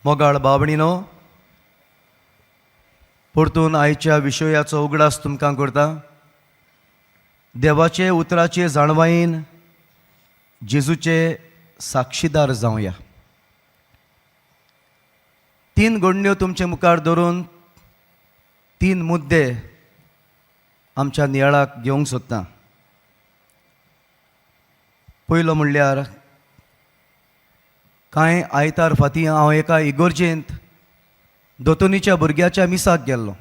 मोगाळ बाबणीनो, परतून आयच्या विशयाचो उगडास तुमकां करता. देवाचे उतराचे जाणवाईन जेजूचे साक्षीदार जावया. 3 घडण्यो तुमचे मुखार धरून 3 मुद्दे आमच्या नियाळाक घेवंक सोदता. पयलो म्हणल्यार कांय आयतार फाटीं हांव एका इगोर्जेंत दोतोनीच्या भुरग्याच्या मिसाक गेल्लो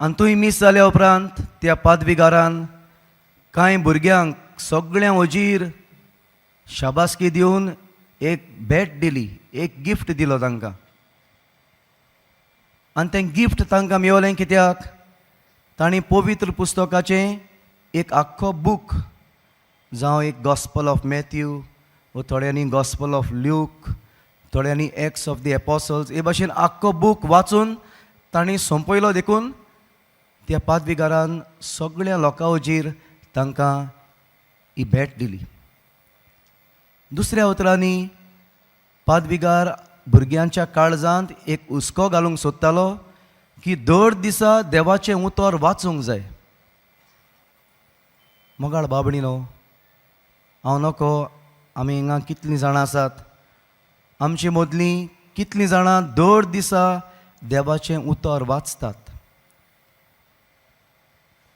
आनी थंय मीस जाल्या उपरांत त्या पादविगारान कांय भुरग्यांक सगळ्यां वजीर शाबासकी दिवन एक भेट दिली, एक गिफ्ट दिलो तांकां. आनी तें गिफ्ट तांकां मेवलें कित्याक तांणी पवित्र पुस्तकाचें एक आख्खो बूक, जावं एक गॉस्पल ऑफ मॅथ्यू, वा थोड्यांनी गॉस्पल ऑफ ल्यूक, थोड्यांनी एक्ट्स ऑफ द एपॉसल्स, हे भाशेन आख्खो बूक वाचून तांणी सोंपयलो. देखून त्या पादविगारान सगळ्या लोकां वजीर तांकां ही भेट दिली. दुसऱ्या उतरांनी पादविगार भुरग्यांच्या काळजांत एक हुस्को घालूंक सोदतालो की दर दिसा देवाचें उतर वाचूंक जाय. मोगाळ बाबणीनो, हांव नको आमी हिंगा कितलीं जाणां आसात, आमची मदलीं कितलीं जाणां दर दिसा देवाचें उतर वाचतात.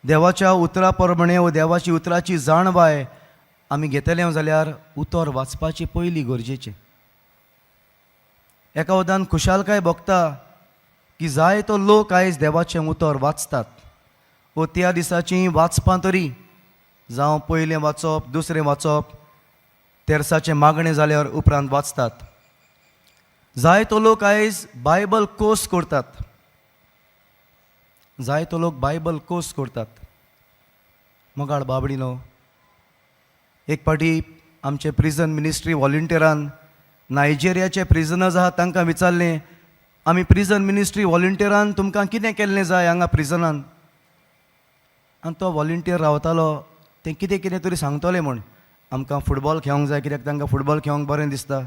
देवाच्या उतरा प्रमाणे वा देवाची उतराची जाणवाय आमी घेतले जाल्यार उतर वाचपाची पयली गरजेचें. एका वदान खुशालकाय भोगता की जायतो लोक आयज देवाचें उतर वाचतात, व त्या दिसाची वाचपां तरी जावं पयलें वाचप, दुसरें वाचप, तेरसाचें मागणें जाल्यार उपरांत वाचतात. जायतो लोक आयज बायबल कोर्स करतात, जायतो लोक बायबल कोर्स करतात. मोगाळ बाबडीनो, एक फावटी आमचे प्रिजन मिनिस्ट्री व्हॉलंटियरान नायजेरियाचे प्रिजनर्स आहात तांकां विचारलें, आमी प्रिजन मिनिस्ट्री व्हॉलंटियरान तुमकां कितें केल्लें जाय हांगा प्रिजनान. आनी तो व्हॉलंटियर रावतालो, तें कितें कितें तरी सांगतलें म्हूण. आमकां फुटबॉल खेळोंक जाय कित्याक तांकां फुटबॉल खेळोंक बरें दिसता,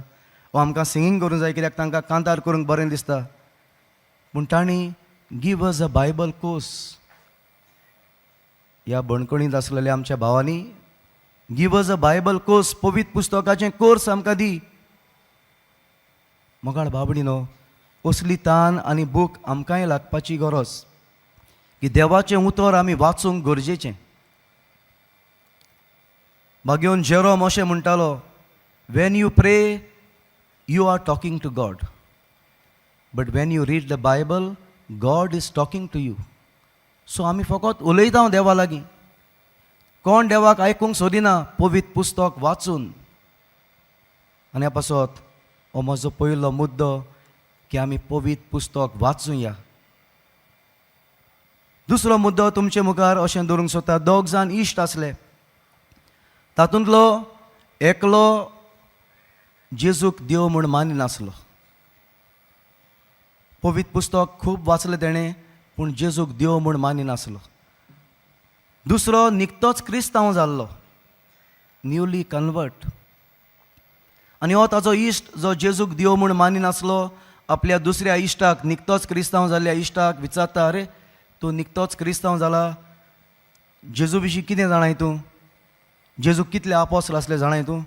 वा आमकां सिंगींग करूंक जाय कित्याक तांकां कांतार करूंक बरें दिसता. पूण तांणी गिव अस अ बायबल कोर्स. ह्या बणकणींत आसलेल्या आमच्या भावांनी गिव अस अ बायबल कोर्स, पवित्र पुस्तकाचें कोर्स आमकां दी. मोगाळ बाबडीनो, असली तान आनी बूक आमकांय लागपाची गरज की देवाचें उतर आमी वाचूंक गरजेचें. भाग्योन जेरोम अशें म्हणटालो, when you pray you are talking to God, but when you read the Bible God is talking to you. So आमी फकत उलयता देवा लागीं, कोण देवाक आयकूंक सोदिना पवित्र पुस्तक वाचून. आनी ह्या पासत हो म्हजो पयलो मुद्दो की आमी पवित्र पुस्तक वाचूया. दुसरो मुद्दो तुमचे मुखार अशें दवरूंक सोदता. 2 जाण इश्ट आसले, तातूंतलो एकलो जेजूक देव म्हूण मानिनासलो. पवित्र पुस्तक खूब वाचलें तेणें, पूण जेजूक देव म्हूण मानिनासलो. दुसरो निकतोच क्रिस्तांव जाल्लो, न्यूली कन्वर्ट. आनी हो ताचो इश्ट जो जेजूक देव म्हूण मानिनासलो आपल्या दुसऱ्या इश्टाक, निकतोच क्रिस्तांव जाल्ल्या इश्टाक विचारता, अरे तूं निकतोच क्रिस्तांव जाला, जेजू विशीं कितें जाणाय तूं, जेजूक कितले आपोस्टल आसले जाणाय तूं.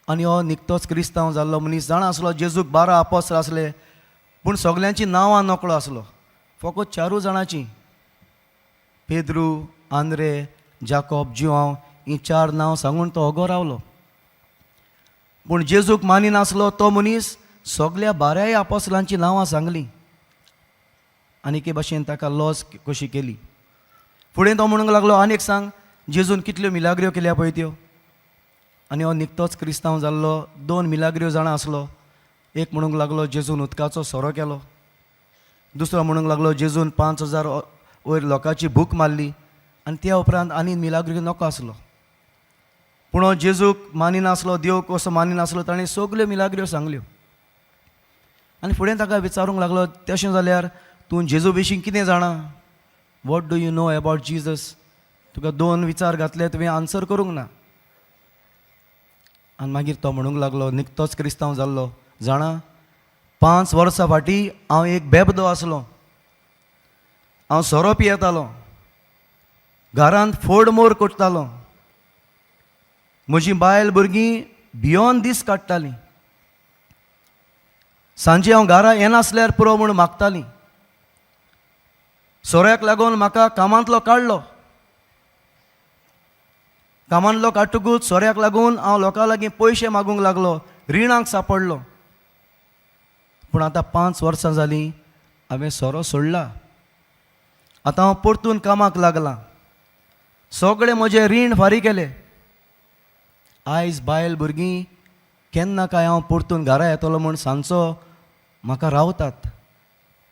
आनी हो निकतोच क्रिस्तांव जाल्लो मनीस जाणा आसलो जेजूक 12 आपोस्टल आसले, पूण सगळ्यांची नांवां नकळो आसलो, फकत 4 जाणांची, पेद्रू, आंद्रे, जाकोब, जुआंव, ही 4 नांव सांगून तो ओगो रावलो. पूण जेजूक मानिनासलो तो मनीस सगळ्या 12 आपोस्टलांची नांवां सांगलीं आनी के भाशेन ताका लॉस कशी केली. फुडें तो म्हणूंक लागलो, आनीक सांग, जेजून कितल्यो मिलाग्र्यो केल्या पळय त्यो. आनी हो निकतोच क्रिस्तांव जाल्लो 2 मिलाग्र्यो जाणा आसलो. एक म्हणूंक लागलो जेजून उदकाचो सोरो केलो, दुसरो म्हणूंक लागलो जेजून 5000 वयर लोकांची भूक मारली, आनी त्या उपरांत आनी मिलाग्र्यो नको आसलो. पूण हो जेजूक मानिनासलो, देव कसो मानिनासलो, ताणें सगल्यो मिलाग्र्यो सांगल्यो. आनी फुडें ताका विचारूंक लागलो, तशें जाल्यार तूं जेजू विशीं कितें जाणा, what do you know about Jesus. तुका 2 विचार घातले, तुवें आन्सर करूंक ना. आनी मागीर तो म्हणूंक लागलो, निकतोच क्रिस्तांव जाल्लो, जाणा 5 वर्सां फाटीं हांव एक बेबदो आसलो. हांव सोरो पियेतालो, घरांत फोडमोर कोत्तालो. म्हजीं बायल भुरगीं भियोन दीस काडटालीं. सांजे हांव घरा येनासल्यार पुरो म्हूण मागतालीं. सोऱ्याक लागून म्हाका कामांतलो काडलो. कामांतलो काडटकूच सोऱ्याक लागून हांव लोकां लागीं पयशे मागूंक लागलो, रिणांक सांपडलो. पूण आतां 5 वर्सां जालीं हांवें सोरो सोडला. आतां हांव परतून कामाक लागलां. सगळें म्हजें रीण फारीक केलें. आयज बायल भुरगीं केन्ना काय हांव परतून घरा येतलो म्हूण सांजचो म्हाका रावतात.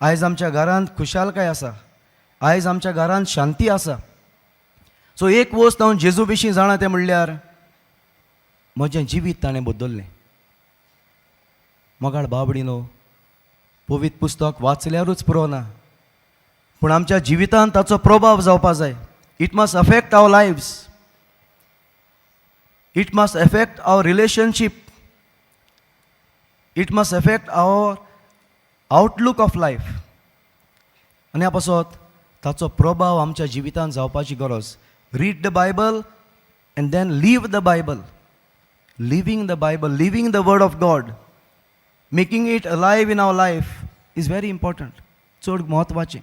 आयज आमच्या घरांत खुशालकाय आसा. आयज आमच्या घरांत शांती आसा. सो एक वस्त हांव जेजू विशीं जाणा तें म्हणल्यार म्हजें जिवीत ताणें बदल्लें. मोगाळ बाबडीनो, पवित्र पुस्तक वाचल्यारूच पुरो ना, पूण आमच्या जिवितांत ताचो प्रभाव जावपा जाय. It must affect our lives. It must affect our relationship. It must affect our outlook of life. आनी ह्या पासत ताचो प्रभाव आमच्या जिवितांत जावपाची गरज. Read the Bible and then live the Bible. Living the Bible, living the word of God, making it alive in our life is very important. चड म्हत्वाचें.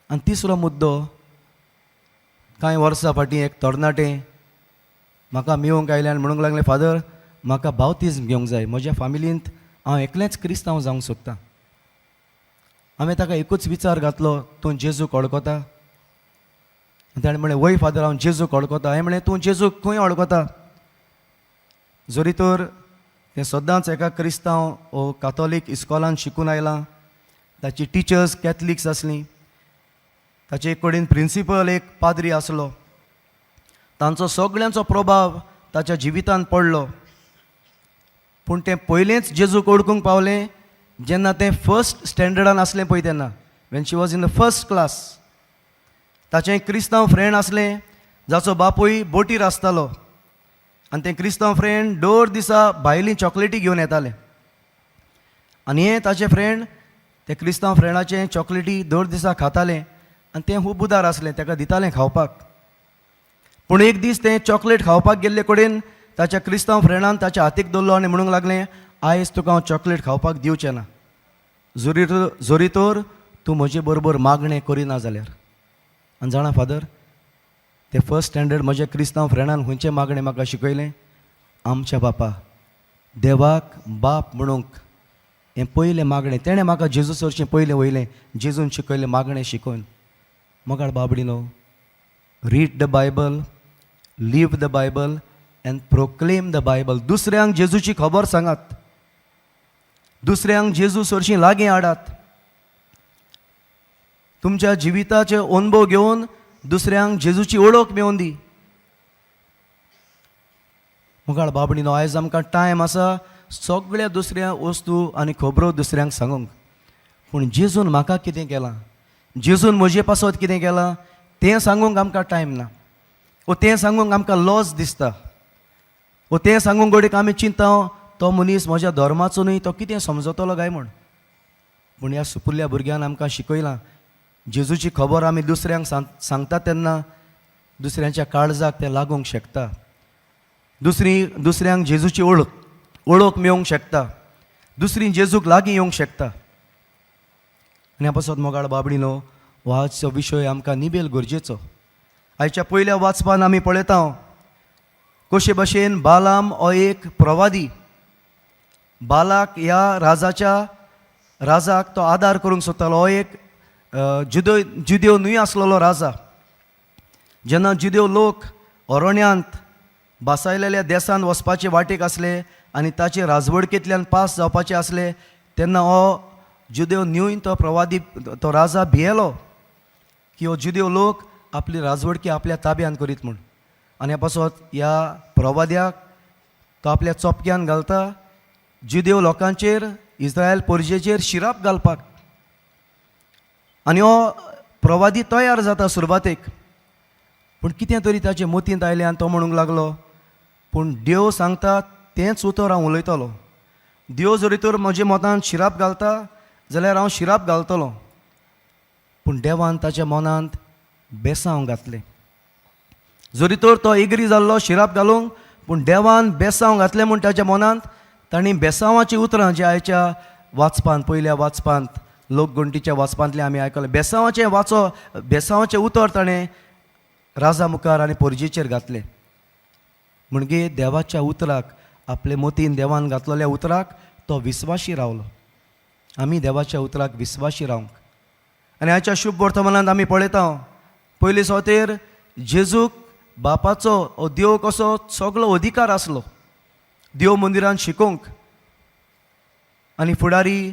आनी तिसरो मुद्दो, कांय वर्सां फाटीं एक तरणाटें म्हाका मेळूंक आयलें आनी म्हणूंक लागलें, फादर म्हाका बावतिझम घेवंक जाय. म्हज्या फॅमिलींत हांव एकलेंच क्रिस्तांव जावंक सोदतां. हांवें ताका एकूच विचार घातलो, तूं जेजूक वळखता? ताणें म्हणलें, वय फादर हांव जेजूक वळखता. हांवें म्हणलें, तूं जेजूक खंय वळखता? जोरी तर तें सदांच एका क्रिस्तांव वो कातोलीक इस्कॉलांत शिकून आयलां. ताची टिचर्स कॅथलिक्स आसलीं. ताचे एक कडेन प्रिंसिपल एक पाद्री आसलो. तांचो सगळ्यांचो प्रभाव ताच्या जिवितांत पडलो. पूण तें पयलेंच जेजूक ओळखूंक पावलें जेन्ना तें फर्स्ट स्टँडर्डान आसलें पळय तेन्ना, Wien she was in the first class. ताचें एक क्रिस्तांव फ्रेंड आसलें जाचो बापूय बोटीर आसतालो. आनी तें क्रिस्तांव फ्रेंड दर दिसा भायलीं चॉकलेटी घेवन येतालें. आनी हें ताचें फ्रेंड तें क्रिस्तांव फ्रेंडाचें चॉकलेटी दर दिसा खातालें. आनी तें खूब उदार आसलें, ताका दितालें खावपाक. पूण एक दीस तें चॉकलेट खावपाक गेल्ले कडेन ताच्या क्रिस्तांव फ्रेंडान ताच्या हातीक धरलो आनी म्हणूंक लागलें, आयज तुका हांव चॉकलेट खावपाक दिवचें ना, जोरी तर तूं म्हजे बरोबर मागणें करिना जाल्यार. आनी जाणा फादर, तें फर्स्ट स्टँडर्ड म्हज्या क्रिस्तांव फ्रेंडान खंयचें मागणें म्हाका शिकयलें? आमच्या बापा, देवाक बाप म्हणूंक हें पयलें मागणें. तेणें म्हाका जेजू सरचें पयलें वयलें जेजून शिकयलें मागणें शिकोवन. मोगाळ बाबडीनो, read the Bible, live the Bible and proclaim the Bible. दुसऱ्यांक जेजूची खबर सांगात. दुसऱ्यांक जेजू सरशीं लागीं हाडात. तुमच्या जिविताचे अनुभव घेवन दुसऱ्यांक जेजूची ओळख मेळोवन दी. मोगाळ बाबडीनो, आयज आमकां टायम आसा सगळ्या दुसऱ्या वस्तू आनी खबरो दुसऱ्यांक सांगूंक. पूण जेजून म्हाका कितें केलां, जेजून म्हजे पासत कितें केलां तें सांगूंक आमकां टायम ना. वो तें सांगूंक आमकां लॉस दिसता. वो तें सांगूंक घडीक आमी चिंता, तो मनीस म्हज्या धर्माचो न्हय, तो कितें समजतलो काय म्हूण. पूण ह्या सुपुल्ल्या भुरग्यान आमकां शिकयलां, जेजूची खबर आमी दुसऱ्यांक सांगता तेन्ना दुसऱ्यांच्या काळजाक तें लागूंक शकता. दुसऱ्यांक जेजूची ओळख मेळोवंक शकता. दुसरी जेजूक लागीं येवंक शकता. आनी ह्या पासत मोगाळ बाबडीनो, हो आजचो विशय आमकां निबेल गरजेचो. आयच्या पयल्या वाचपान आमी पळयता कशे भशेन बालाम हो एक प्रवादी. बालाक ह्या राजाक तो आदार करूंक सोदतालो. हो एक जुदेव न्हय आसलेलो राजा. जेन्ना जुदेव लोक अरण्यांत बासायलेल्या देशांत वचपाचे वाटेक आसले आनी ताचे राजवडकेंतल्यान पास जावपाचे आसले तेन्ना हो जुदेव न्यून तो प्रवादी तो राजा भियेलो की हो जुदेव लोक आपली राजवडकी आपल्या ताब्यान करीत म्हूण. आनी ह्या पासत ह्या प्रवाद्याक तो आपल्या चोपक्यान घालता जुदेव लोकांचेर, इस्रायल परजेचेर शिराप घालपाक. आनी हो प्रवादी तयार जाता सुरवातेक. पूण कितें तरी ताचे मतींत आयलें आनी तो म्हणूंक लागलो, पूण देव सांगता तेंच उतर हांव उलयतलो. देव जरी तर म्हज्या मतान शिराप घालता जाल्यार हांव शिराप घालतलों, पूण देवान ताच्या मनांत बेसांव घातलें. जरी तर तो एग्री जाल्लो शिराप घालूंक, पूण देवान बेसांव घातलें म्हूण ताच्या मनांत तांणी बेसांवाचीं उतरां जी आयच्या वाचपांत, पयल्या वाचपांत, लोकगणतीच्या वाचपांतलें आमी आयकलें, बेसांवाचें उतर ताणें राजा मुखार आनी पोरजेचेर घातलें. म्हणजे देवाच्या उतराक, आपले मतीन देवान घातलेल्या उतराक तो विस्वाशी रावलो. आमी देवाच्या उतराक विस्वाशी रावंक. आनी आयच्या शुभ वर्तमानांत आमी पळयता, पयलीं सुवातेर जेजूक बापाचो देव कसो सगळो अधिकार आसलो देव मंदिरांत शिकोवंक. आनी फुडारी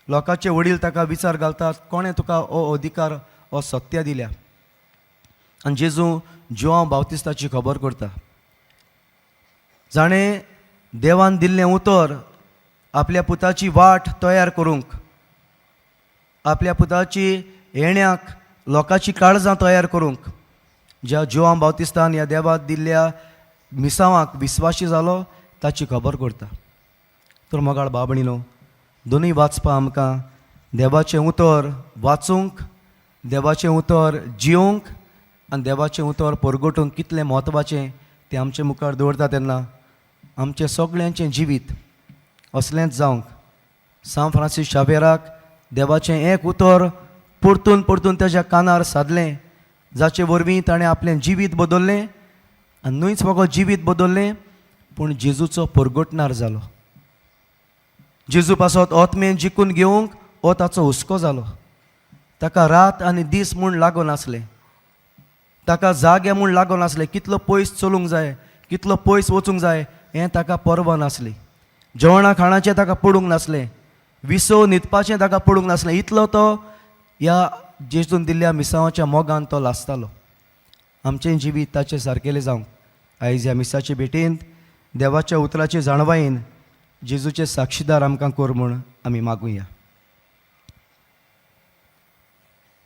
लोकांचे वडील ताका विचार घालतात, कोणें तुका हो अधिकार, हो सत्य दिल्या? आनी जेजू जोआंव बावतिस्ताची खबर करता. जाणें देवान दिल्लें उतर आपल्या पुताची वाट तयार करूंक, आपल्या पुताची येण्याक लोकांची काळजां तयार करूंक, ज्या जोआंव बावतिस्तान ह्या देवाक दिल्ल्या मिसावांक विस्वाशी जालो ताची खबर करता. तर मोगाळ बाबणीनो, दोनूय वाचपा आमकां देवाचें उतर वाचूंक, देवाचें उतर जियोंक आनी देवाचें उतर परगटूंक कितलें म्हत्वाचें तें आमचे मुखार दवरता. तेन्ना आमचें सगळ्यांचें जिवीत असलेंच जावंक सांत फ्रांसीस शावेराक देवाचें एक उतर परतून परतून ताच्या कानार सादलें, जाचे वरवीं ताणें आपलें जिवीत बदल्लें. आनी न्हूच फकत जिवीत बदल्लें, पूण जेजूचो परगटणार जालो. जेजू पासत आत्मेन जिखून घेवंक हो ताचो हुस्को जालो. ताका रात आनी दीस म्हूण लागो नासलें, ताका जागे म्हूण लागो नासलें. कितलो पयस चलूंक जाय, कितलो पयस वचूंक जाय हें ताका पर्व नासली. जेवणा खाणाचें ताका पडूंक नासलें, विसो न्हिदपाचें ताका पडूंक नासलें. इतलो तो ह्या जेजून दिल्ल्या मिसावाच्या मोगान तो लासतालो. आमचें जिवीत ताचे सारकेलें जावंक आयज ह्या मिसाचे भेटेंत देवाच्या उतराचे जाणवायेन जेजूचे साक्षीदार आमकां कर म्हूण आमी मागुया.